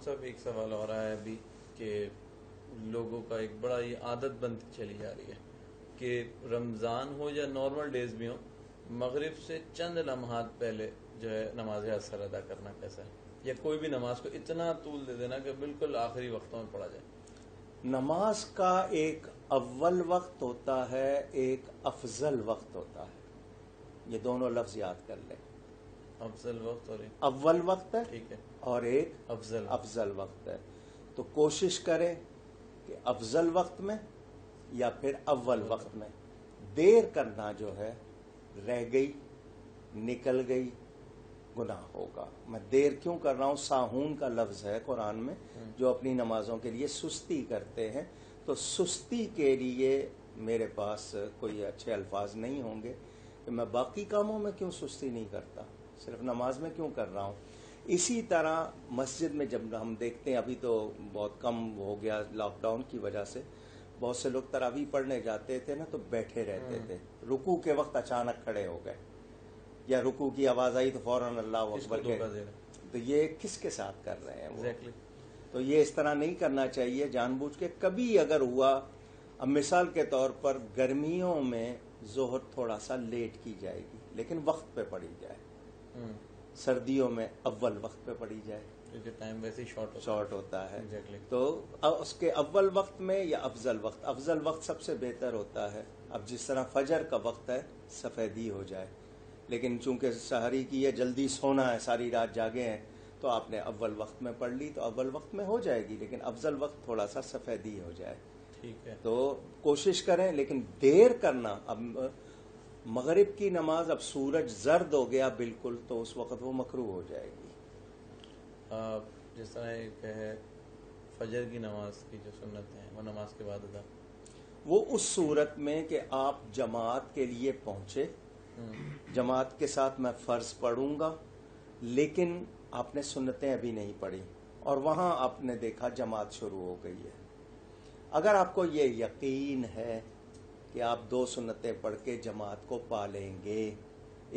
صاحب ایک سوال ہو رہا ہے ابھی کہ لوگوں کا ایک بڑا یہ عادت بنتی چلی جا رہی ہے کہ رمضان ہو یا نارمل ڈیز بھی ہو، مغرب سے چند لمحات پہلے جو ہے نماز اثر ادا کرنا کیسا ہے، یا کوئی بھی نماز کو اتنا طول دے دینا کہ بالکل آخری وقتوں میں پڑھا جائے؟ نماز کا ایک اول وقت ہوتا ہے، ایک افضل وقت ہوتا ہے. یہ دونوں لفظ یاد کر لیں. افضل وقت اور اول وقت ہے، ٹھیک ہے، اور ایک افضل وقت ہے. تو کوشش کریں کہ افضل وقت میں یا پھر اول وقت میں. دیر کرنا جو ہے رہ گئی، نکل گئی، گناہ ہوگا. میں دیر کیوں کر رہا ہوں؟ ساہون کا لفظ ہے قرآن میں، جو اپنی نمازوں کے لیے سستی کرتے ہیں. تو سستی کے لیے میرے پاس کوئی اچھے الفاظ نہیں ہوں گے کہ میں باقی کاموں میں کیوں سستی نہیں کرتا، صرف نماز میں کیوں کر رہا ہوں. اسی طرح مسجد میں جب ہم دیکھتے ہیں، ابھی تو بہت کم ہو گیا لاک ڈاؤن کی وجہ سے، بہت سے لوگ تراویح پڑھنے جاتے تھے نا تو بیٹھے رہتے تھے، رکوع کے وقت اچانک کھڑے ہو گئے، یا رکوع کی آواز آئی تو فوراً اللہ اکبر کہے. تو یہ کس کے ساتھ کر رہے ہیں وہ؟ تو یہ اس طرح نہیں کرنا چاہیے جان بوجھ کے. کبھی اگر ہوا، اب مثال کے طور پر گرمیوں میں ظہر تھوڑا سا لیٹ کی جائے گی لیکن وقت پہ پڑھی جائے، سردیوں میں اول وقت پہ پڑھی جائے کیونکہ ٹائم ویسے ہی شارٹ ہوتا ہے. تو اس کے اول وقت میں یا افضل وقت، افضل وقت سب سے بہتر ہوتا ہے. اب جس طرح فجر کا وقت ہے سفیدی ہو جائے، لیکن چونکہ سحری کی ہے، جلدی سونا ہے، ساری رات جاگے ہیں، تو آپ نے اول وقت میں پڑھ لی تو اول وقت میں ہو جائے گی، لیکن افضل وقت تھوڑا سا سفیدی ہو جائے. ٹھیک ہے. تو کوشش کریں، لیکن دیر کرنا. اب مغرب کی نماز اب سورج زرد ہو گیا بالکل تو اس وقت وہ مکروہ ہو جائے گی. جس طرح ایک ہے فجر کی نماز کی جو سنت ہیں وہ نماز کے بعد ادا، وہ اس صورت میں کہ آپ جماعت کے لیے پہنچے، جماعت کے ساتھ میں فرض پڑھوں گا، لیکن آپ نے سنتیں ابھی نہیں پڑھی اور وہاں آپ نے دیکھا جماعت شروع ہو گئی ہے. اگر آپ کو یہ یقین ہے کہ آپ 2 سنتیں پڑھ کے جماعت کو پا لیں گے،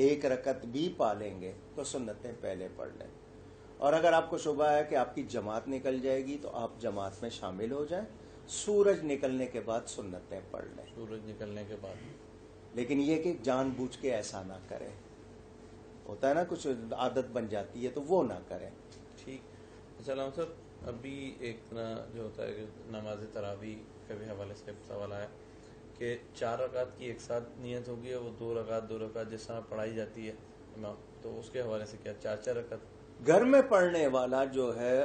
1 رکعت بھی پا لیں گے، تو سنتیں پہلے پڑھ لیں. اور اگر آپ کو شبہ ہے کہ آپ کی جماعت نکل جائے گی تو آپ جماعت میں شامل ہو جائیں، سورج نکلنے کے بعد سنتیں پڑھ لیں. سورج نکلنے کے بعد. لیکن یہ کہ جان بوجھ کے ایسا نہ کریں، ہوتا ہے نا کچھ عادت بن جاتی ہے تو وہ نہ کریں. ٹھیک. السلام صاحب، ابھی ایک طرح جو ہوتا ہے کہ نماز تراویح کے بھی حوالے سے سوال آیا کہ 4 رکعت کی ایک ساتھ نیت ہوگی اور وہ 2 رکعت جس طرح پڑھائی جاتی ہے امام، تو اس کے حوالے سے کیا 4 رکعت؟ گھر میں پڑھنے والا جو ہے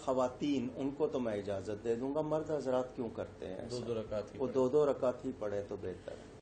خواتین، ان کو تو میں اجازت دے دوں گا. مرد حضرات کیوں کرتے ہیں 2 رکعت ہی وہ 2 رکعت ہی پڑھے تو بہتر ہے.